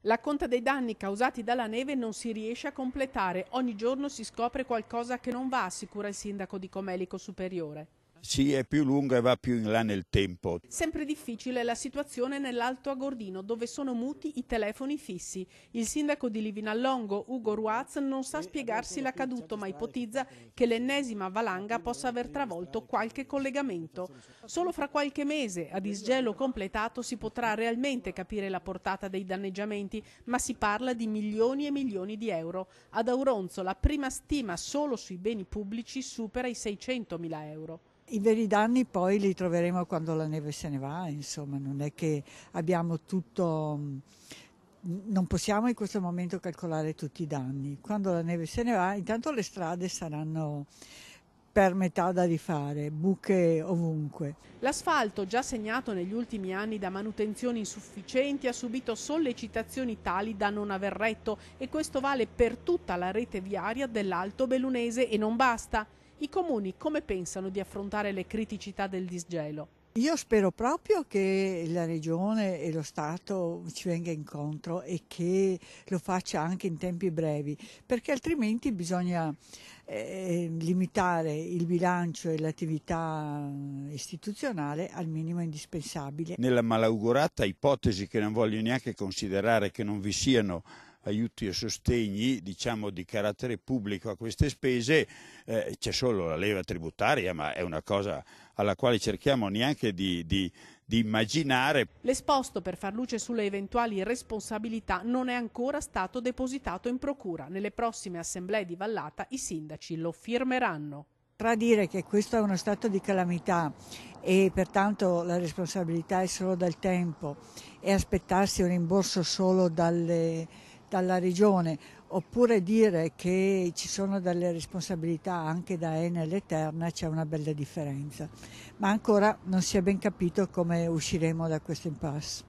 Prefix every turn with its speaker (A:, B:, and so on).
A: La conta dei danni causati dalla neve non si riesce a completare. Ogni giorno si scopre qualcosa che non va, assicura il sindaco di Comelico Superiore.
B: Sì, è più lunga e va più in là nel tempo.
A: Sempre difficile è la situazione nell'Alto Agordino, dove sono muti i telefoni fissi. Il sindaco di Livinallongo, Ugo Ruaz, non sa spiegarsi l'accaduto, ma ipotizza che l'ennesima valanga possa aver travolto qualche collegamento. Solo fra qualche mese, a disgelo completato, si potrà realmente capire la portata dei danneggiamenti, ma si parla di milioni e milioni di euro. Ad Auronzo la prima stima solo sui beni pubblici supera i 600.000 euro.
C: I veri danni poi li troveremo quando la neve se ne va, insomma, non è che abbiamo tutto, non possiamo in questo momento calcolare tutti i danni. Quando la neve se ne va, intanto le strade saranno per metà da rifare, buche ovunque.
A: L'asfalto, già segnato negli ultimi anni da manutenzioni insufficienti, ha subito sollecitazioni tali da non aver retto, e questo vale per tutta la rete viaria dell'Alto Bellunese e non basta. I comuni come pensano di affrontare le criticità del disgelo?
C: Io spero proprio che la Regione e lo Stato ci venga incontro e che lo faccia anche in tempi brevi, perché altrimenti bisogna limitare il bilancio e l'attività istituzionale al minimo indispensabile.
B: Nella malaugurata ipotesi che non voglio neanche considerare che non vi siano aiuti e sostegni, diciamo, di carattere pubblico a queste spese, c'è solo la leva tributaria, ma è una cosa alla quale cerchiamo neanche di immaginare.
A: L'esposto per far luce sulle eventuali responsabilità non è ancora stato depositato in procura. Nelle prossime assemblee di Vallata i sindaci lo firmeranno.
C: Tra dire che questo è uno stato di calamità e pertanto la responsabilità è solo del tempo e aspettarsi un rimborso solo dalla Regione, oppure dire che ci sono delle responsabilità anche da Enel e Terna, c'è una bella differenza. Ma ancora non si è ben capito come usciremo da questo impasse.